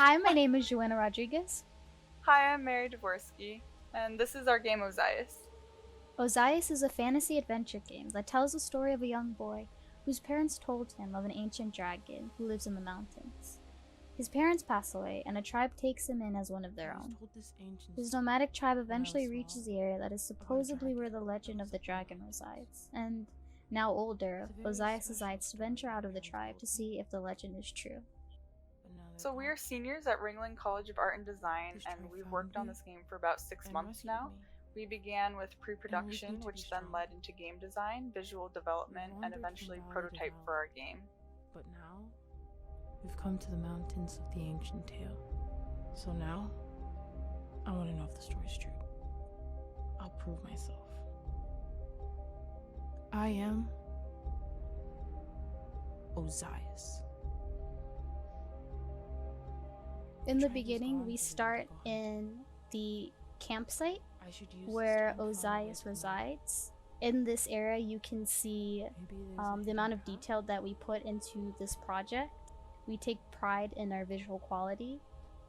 Hi, my name is Joanna Rodriguez. Hi, I'm Mary Dvorsky, and this is our game OZIAS. OZIAS is a fantasy adventure game that tells the story of a young boy whose parents told him of an ancient dragon who lives in the mountains. His parents pass away, and a tribe takes him in as one of their own. His nomadic tribe eventually reaches the area that is supposedly where the legend of the dragon resides, and now older, Ozias decides to venture out of the tribe to see if the legend is true. So we are seniors at Ringling College of Art and Design, and we've worked on this game for about 6 months now. We began with pre-production, which then led into game design, visual development, and eventually prototype for our game. But now, we've come to the mountains of the ancient tale. So now, I want to know if the story's true. I'll prove myself. I am OZIAS. In the beginning, we start in the campsite where Ozias resides. In this area, you can see the amount of detail that we put into this project. We take pride in our visual quality,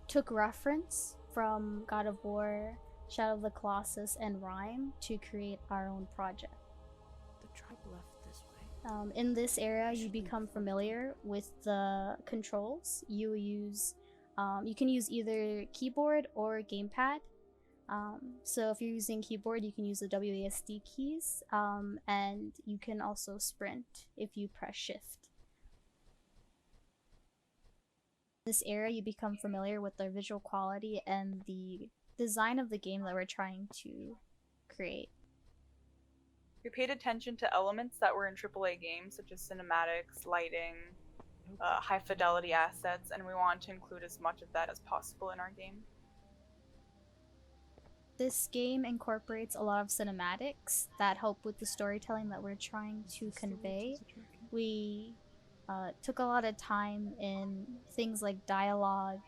took reference from God of War, Shadow of the Colossus, and Rime to create our own project. The tribe left this way. In this area, you become familiar with the controls. You can use either keyboard or gamepad. So if you're using keyboard, you can use the WASD keys, and you can also sprint if you press shift. In this area, you become familiar with the visual quality and the design of the game that we're trying to create. We paid attention to elements that were in AAA games, such as cinematics, lighting, high fidelity assets, and we want to include as much of that as possible in our game. This game incorporates a lot of cinematics that help with the storytelling that we're trying to convey. We took a lot of time in things like dialogue,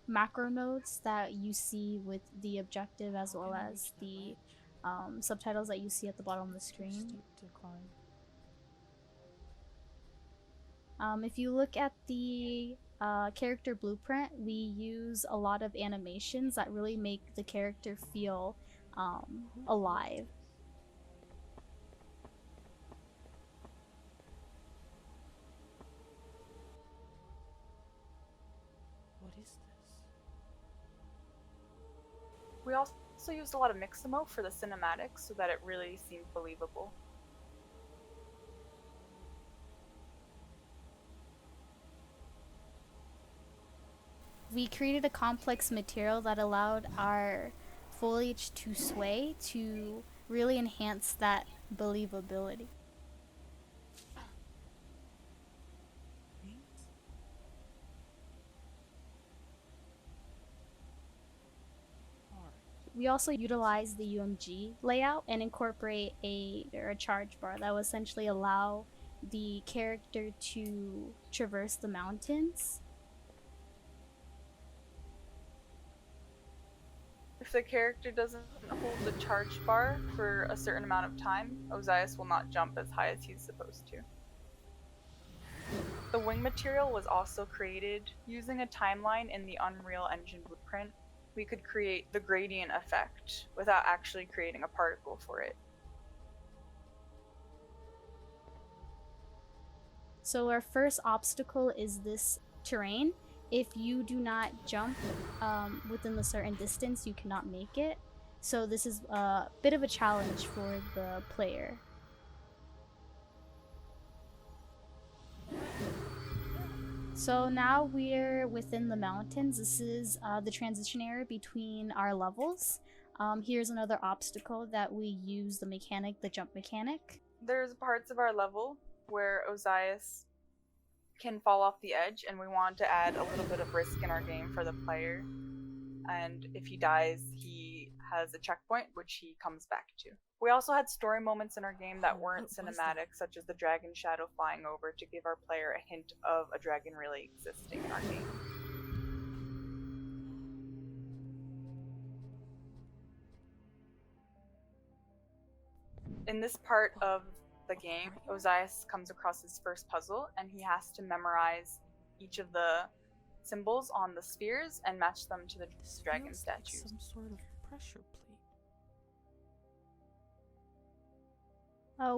macro notes that you see with the objective, as well as the subtitles that you see at the bottom of the screen. If you look at the character blueprint, we use a lot of animations that really make the character feel alive. What is this? We also used a lot of Mixamo for the cinematics so that it really seemed believable. We created a complex material that allowed our foliage to sway to really enhance that believability. We also utilized the UMG layout and incorporate a charge bar that will essentially allow the character to traverse the mountains. If the character doesn't hold the charge bar for a certain amount of time, Ozias will not jump as high as he's supposed to. The wing material was also created using a timeline in the Unreal Engine blueprint. We could create the gradient effect without actually creating a particle for it. So our first obstacle is this terrain. If you do not jump within a certain distance, you cannot make it. So this is a bit of a challenge for the player. So now we're within the mountains. This is the transition area between our levels. Here's another obstacle that we use, the jump mechanic. There's parts of our level where Ozias can fall off the edge, and we want to add a little bit of risk in our game for the player. And if he dies, he has a checkpoint, which he comes back to. We also had story moments in our game that weren't cinematic, such as the dragon shadow flying over to give our player a hint of a dragon really existing in our game. In this part of the game, Ozias comes across his first puzzle, and he has to memorize each of the symbols on the spheres and match them to the This dragon feels statues. like some sort of pressure plate.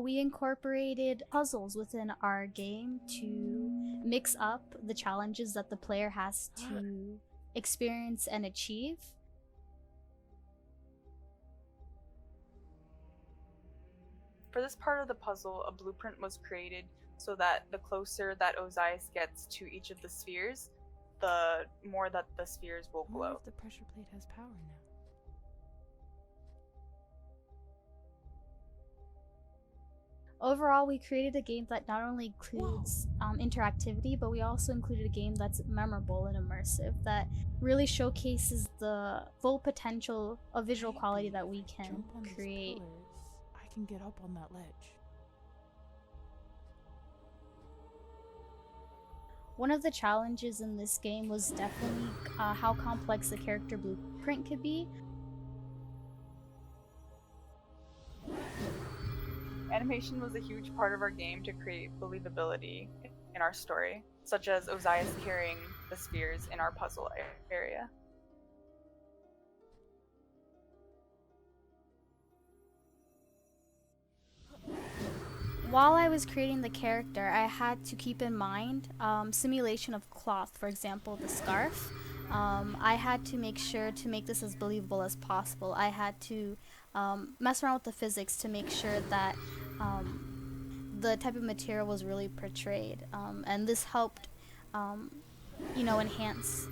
We incorporated puzzles within our game to mix up the challenges that the player has to experience and achieve. For this part of the puzzle, a blueprint was created so that the closer that OZIAS gets to each of the spheres, the more that the spheres will I wonder glow. if the pressure plate has power now. Overall, we created a game that not only includes interactivity, but we also included a game that's memorable and immersive, that really showcases the full potential of visual quality that we can Jump on these create. pillars, I can get up on that ledge. One of the challenges in this game was definitely how complex the character blueprint could be. Animation was a huge part of our game to create believability in our story, such as OZIAS carrying the spheres in our puzzle area. While I was creating the character, I had to keep in mind simulation of cloth, for example, the scarf. I had to make sure to make this as believable as possible. I had to mess around with the physics to make sure that the type of material was really portrayed, and this helped, enhance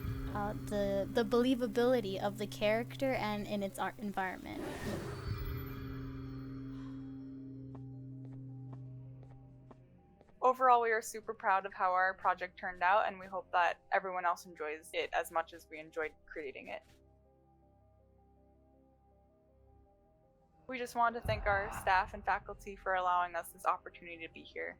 the believability of the character and in its art environment. Overall, we are super proud of how our project turned out, and we hope that everyone else enjoys it as much as we enjoyed creating it. We just wanted to thank our staff and faculty for allowing us this opportunity to be here.